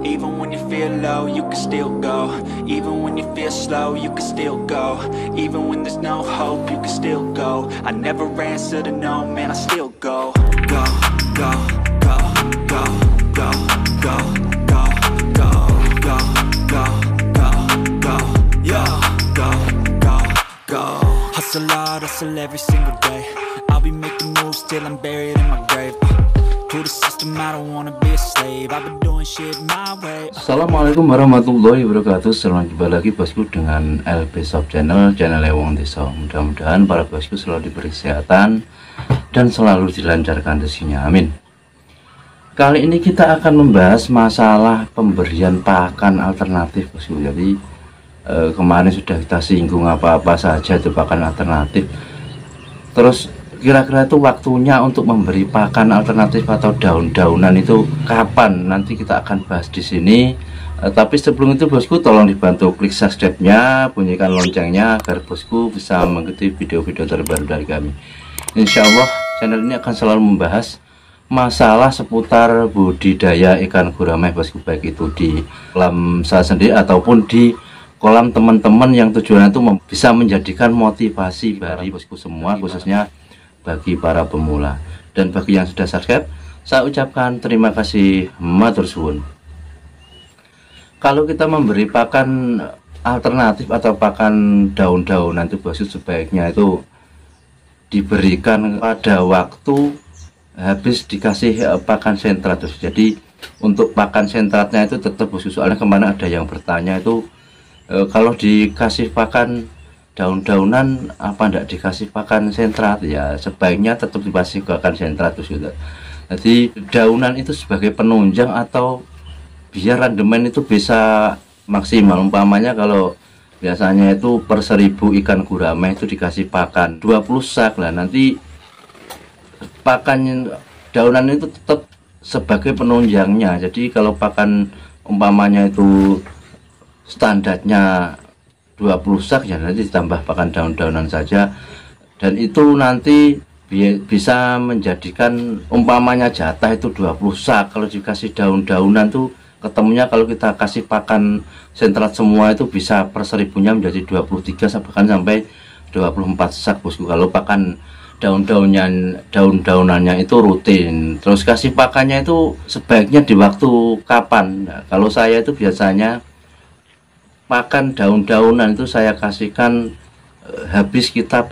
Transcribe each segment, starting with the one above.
Even when you feel low, you can still go. Even when you feel slow, you can still go. Even when there's no hope, you can still go. I never answer to no, man, I still go. Go, go, go, go, go, go, go, go, go, go, go, go, yo, go, go, go. Hustle hard, hustle every single day. I'll be making moves till I'm buried in my grave. To the system, I don't wanna be a slave. I've been doing shit my way. Assalamualaikum warahmatullahi wabarakatuh. Selamat jumpa lagi bosku dengan LB Shop Channel Wong Desa. Mudah-mudahan para bosku selalu diberi kesehatan dan selalu dilancarkan rezekinya, amin. Kali ini kita akan membahas masalah pemberian pakan alternatif bosku. Jadi kemarin sudah kita singgung apa-apa saja itu pakan alternatif. Terus kira-kira itu waktunya untuk memberi pakan alternatif atau daun-daunan itu kapan? Nanti kita akan bahas di sini. Tapi sebelum itu bosku tolong dibantu klik subscribe-nya, bunyikan loncengnya agar bosku bisa mengikuti video-video terbaru dari kami. Insya Allah channel ini akan selalu membahas masalah seputar budidaya ikan gurame bosku, baik itu di kolam saya sendiri ataupun di kolam teman-teman yang tujuannya itu bisa menjadikan motivasi bagi bosku semua, khususnya bagi para pemula. Dan bagi yang sudah subscribe, saya ucapkan terima kasih, matur suwun. Kalau kita memberi pakan alternatif atau pakan daun-daunan itu bosku, sebaiknya itu diberikan pada waktu habis dikasih pakan sentrat. Jadi untuk pakan sentratnya itu tetap bosku, soalnya kemana ada yang bertanya itu kalau dikasih pakan daun-daunan apa enggak dikasih pakan sentrat, ya sebaiknya tetap dikasih pakan sentrat sudah. Jadi daunan itu sebagai penunjang atau biar randemen itu bisa maksimal. Umpamanya kalau biasanya itu per 1000 ikan gurame itu dikasih pakan 20 sak lah, nanti pakan daunan itu tetap sebagai penunjangnya. Jadi kalau pakan umpamanya itu standarnya 20 sak, ya nanti ditambah pakan daun-daunan saja, dan itu nanti bisa menjadikan umpamanya jatah itu 20 sak. Kalau dikasih daun-daunan tuh ketemunya kalau kita kasih pakan sentrat semua itu bisa per 1000-nya menjadi 23 bahkan sampai 24 sak bosku. Kalau pakan daun-daunannya itu rutin, terus kasih pakannya itu sebaiknya di waktu kapan? Nah, kalau saya itu biasanya pakan daun-daunan itu saya kasihkan habis kita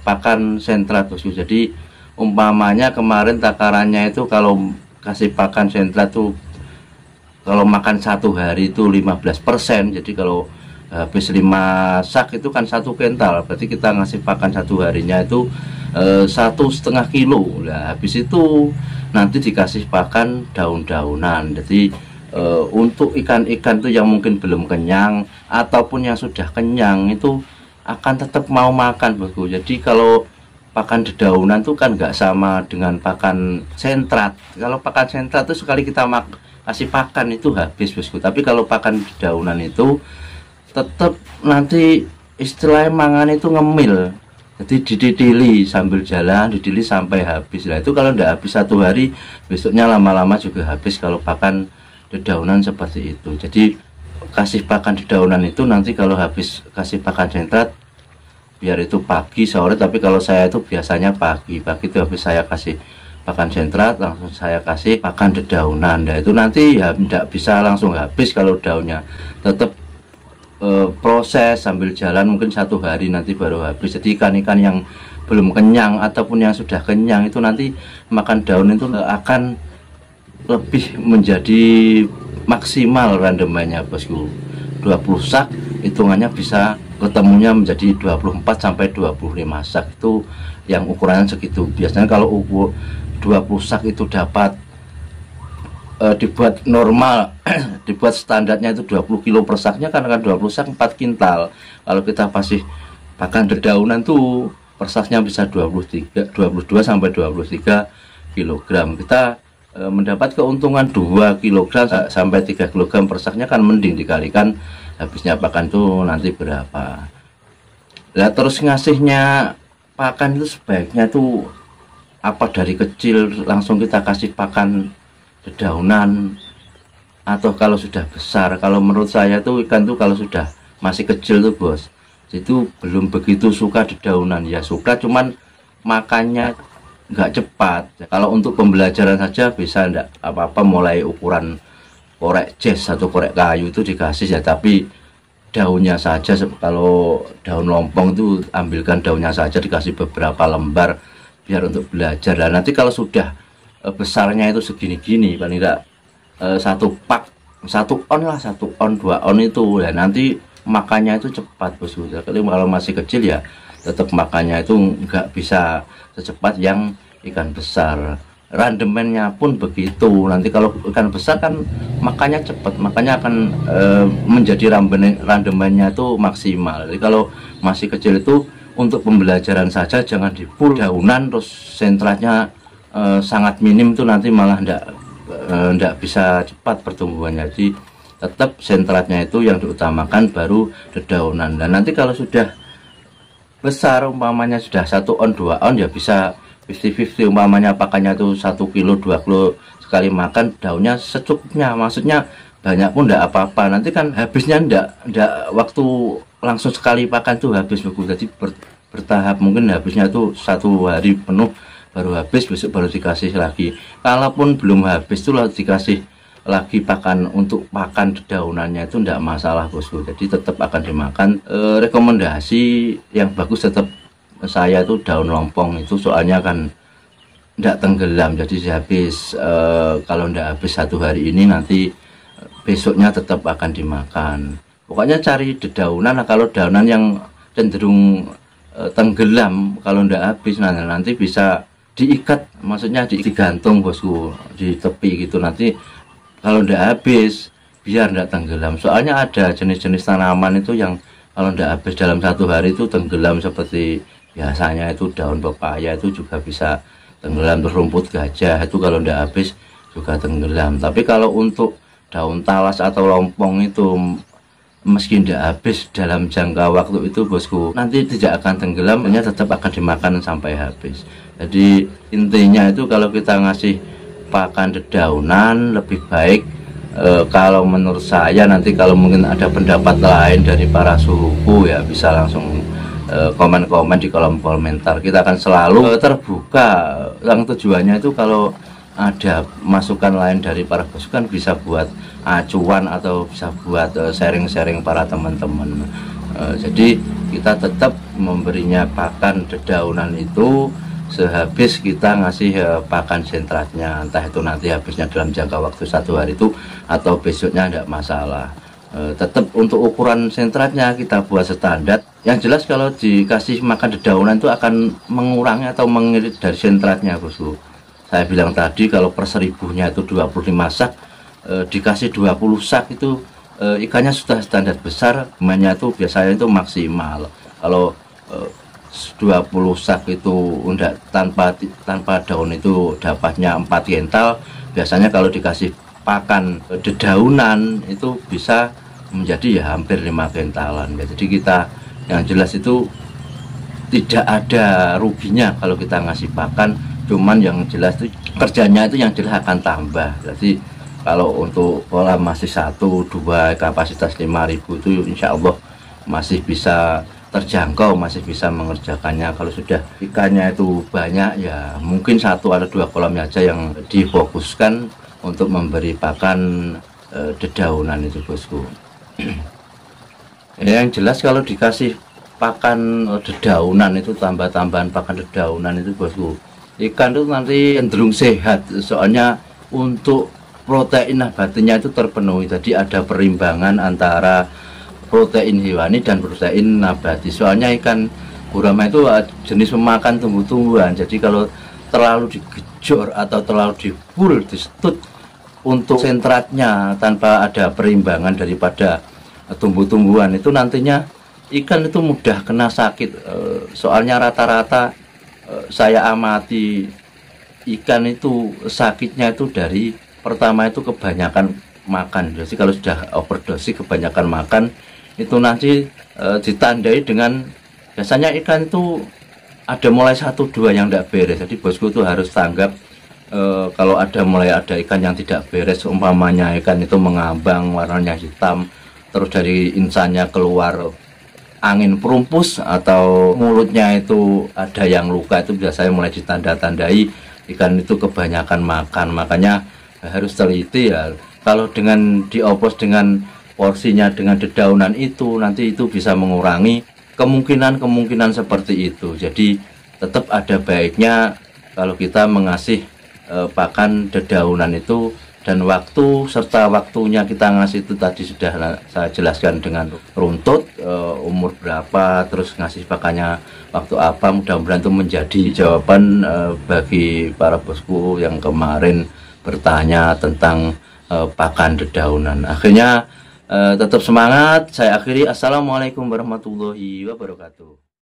pakan sentrat bosku. Jadi umpamanya kemarin takarannya itu kalau kasih pakan sentrat tuh kalau makan satu hari itu 15%. Jadi kalau habis 5 sak itu kan 1 kental, berarti kita ngasih pakan satu harinya itu 1,5 kilo. Nah habis itu nanti dikasih pakan daun-daunan. Jadi untuk ikan-ikan itu yang mungkin belum kenyang ataupun yang sudah kenyang itu akan tetap mau makan bosku. Jadi kalau pakan dedaunan itu kan nggak sama dengan pakan sentrat. Kalau pakan sentrat itu sekali kita kasih pakan itu habis bosku, tapi kalau pakan dedaunan itu tetap nanti istilahnya mangan itu ngemil. Jadi dididili sambil jalan, didili sampai habis. Lah itu kalau nggak habis satu hari, besoknya lama-lama juga habis kalau pakan dedaunan seperti itu. Jadi kasih pakan dedaunan itu nanti kalau habis kasih pakan sentrat biar itu pagi sore, tapi kalau saya itu biasanya pagi itu habis saya kasih pakan sentrat langsung saya kasih pakan dedaunan. Nah itu nanti ya tidak bisa langsung habis kalau daunnya, tetap proses sambil jalan mungkin satu hari nanti baru habis. Jadi ikan-ikan yang belum kenyang ataupun yang sudah kenyang itu nanti makan daun itu akan lebih menjadi maksimal randemannya bosku. 20 sak hitungannya bisa ketemunya menjadi 24 sampai 25 sak, itu yang ukurannya segitu. Biasanya kalau 20 sak itu dapat dibuat normal dibuat standarnya itu 20 kilo per saknya, karena kan 20 sak 4 kintal. Kalau kita kasih pakan dedaunan tuh per saknya bisa 22 sampai 23 kilogram. Kita mendapat keuntungan 2 kg sampai 3 kg per saknya, kan mending dikalikan habisnya pakan tuh nanti berapa. Nah terus ngasihnya pakan itu sebaiknya tuh apa dari kecil langsung kita kasih pakan dedaunan atau kalau sudah besar. Kalau menurut saya tuh ikan tuh kalau sudah masih kecil tuh bos, itu belum begitu suka dedaunan. Ya suka, cuman makannya nggak cepat. Kalau untuk pembelajaran saja bisa enggak apa-apa, mulai ukuran korek jas atau korek kayu itu dikasih ya, tapi daunnya saja. Kalau daun lompong itu ambilkan daunnya saja, dikasih beberapa lembar biar untuk belajar. Dan nanti kalau sudah besarnya itu segini-gini, paling tidak satu pak, 1 on lah, 1 on 2 on itu ya, nanti makannya itu cepat bosku. Jadi kalau masih kecil ya tetap makannya itu nggak bisa secepat yang ikan besar. Randemennya pun begitu. Nanti kalau ikan besar kan makannya cepat, makanya akan menjadi randemennya itu maksimal. Jadi kalau masih kecil itu untuk pembelajaran saja, jangan di full daunan terus sentratnya sangat minim, itu nanti malah ndak bisa cepat pertumbuhannya. Jadi tetap sentratnya itu yang diutamakan, baru dedaunan. Dan nanti kalau sudah besar, umpamanya sudah 1 on 2 on ya bisa 50-50, umpamanya pakannya itu 1 kilo 2 kilo sekali makan, daunnya secukupnya, maksudnya banyak pun ndak apa-apa. Nanti kan habisnya ndak waktu langsung sekali pakan tuh habis begitu. Jadi bertahap, mungkin habisnya tuh 1 hari penuh baru habis, besok baru dikasih lagi. Kalaupun belum habis tuh dikasih lagi pakan untuk pakan daunannya, itu tidak masalah bosku. Jadi tetap akan dimakan. Rekomendasi yang bagus tetap saya itu daun lompong itu, soalnya kan tidak tenggelam. Jadi habis kalau tidak habis 1 hari ini, nanti besoknya tetap akan dimakan. Pokoknya cari dedaunan. Kalau daunan yang cenderung tenggelam, kalau tidak habis nanti bisa diikat, maksudnya digantung bosku di tepi gitu. Nanti kalau tidak habis biar tidak tenggelam. Soalnya ada jenis-jenis tanaman itu yang kalau tidak habis dalam 1 hari itu tenggelam, seperti biasanya itu daun pepaya itu juga bisa tenggelam. Terus rumput gajah itu kalau tidak habis juga tenggelam. Tapi kalau untuk daun talas atau lompong itu meski tidak habis dalam jangka waktu itu bosku, nanti tidak akan tenggelam, hanya tetap akan dimakan sampai habis. Jadi intinya itu kalau kita ngasih pakan dedaunan lebih baik, kalau menurut saya. Nanti kalau mungkin ada pendapat lain dari para suhuku ya bisa langsung komen-komen di kolom komentar. Kita akan selalu terbuka. Yang tujuannya itu kalau ada masukan lain dari para bosku kan bisa buat acuan atau bisa buat sharing-sharing para teman-teman. Jadi kita tetap memberinya pakan dedaunan itu sehabis kita ngasih pakan sentratnya, entah itu nanti habisnya dalam jangka waktu 1 hari itu atau besoknya tidak masalah. Tetap untuk ukuran sentratnya kita buat standar. Yang jelas kalau dikasih makan dedaunan itu akan mengurangi atau mengirit dari sentratnya bosku. Saya bilang tadi kalau per 1000-nya itu 25 sak, dikasih 20 sak itu ikannya sudah standar besar. Mainnya itu biasanya itu maksimal. Kalau 20 sak itu enggak, tanpa daun itu dapatnya 4 kental. Biasanya kalau dikasih pakan dedaunan itu bisa menjadi ya hampir 5 kentalan ya. Jadi kita yang jelas itu tidak ada ruginya kalau kita ngasih pakan, cuman yang jelas itu kerjanya itu yang jelas akan tambah. Jadi kalau untuk kolam masih 1-2 kapasitas 5.000 itu insya Allah masih bisa terjangkau, masih bisa mengerjakannya. Kalau sudah ikannya itu banyak ya mungkin 1 atau 2 kolam aja yang difokuskan untuk memberi pakan dedaunan itu bosku. Yang jelas kalau dikasih pakan dedaunan itu, tambahan pakan dedaunan itu bosku, ikan itu nanti cenderung sehat. Soalnya untuk protein nabatinya itu terpenuhi. Jadi ada perimbangan antara protein hewani dan protein nabati. Soalnya ikan gurame itu jenis pemakan tumbuh-tumbuhan. Jadi kalau terlalu digejor atau terlalu dibul, disetut untuk sentratnya tanpa ada perimbangan daripada tumbuh-tumbuhan, itu nantinya ikan itu mudah kena sakit. Soalnya rata-rata saya amati ikan itu sakitnya itu dari pertama itu kebanyakan makan. Jadi kalau sudah overdosis kebanyakan makan itu nanti ditandai dengan biasanya ikan itu ada mulai 1-2 yang tidak beres. Jadi bosku itu harus tanggap kalau mulai ada ikan yang tidak beres, umpamanya ikan itu mengambang warnanya hitam, terus dari insangnya keluar angin perumpus atau mulutnya itu ada yang luka, itu biasanya mulai ditanda-tandai ikan itu kebanyakan makan. Makanya harus teliti ya. Kalau dengan dioplos dengan porsinya dengan dedaunan itu, nanti itu bisa mengurangi kemungkinan seperti itu. Jadi tetap ada baiknya kalau kita mengasih pakan dedaunan itu, dan waktu serta waktunya kita ngasih itu tadi sudah saya jelaskan dengan runtut, umur berapa, terus ngasih pakannya waktu apa. Mudah-mudahan itu menjadi jawaban bagi para bosku yang kemarin bertanya tentang pakan dedaunan. Akhirnya tetap semangat. Saya akhiri. Assalamualaikum warahmatullahi wabarakatuh.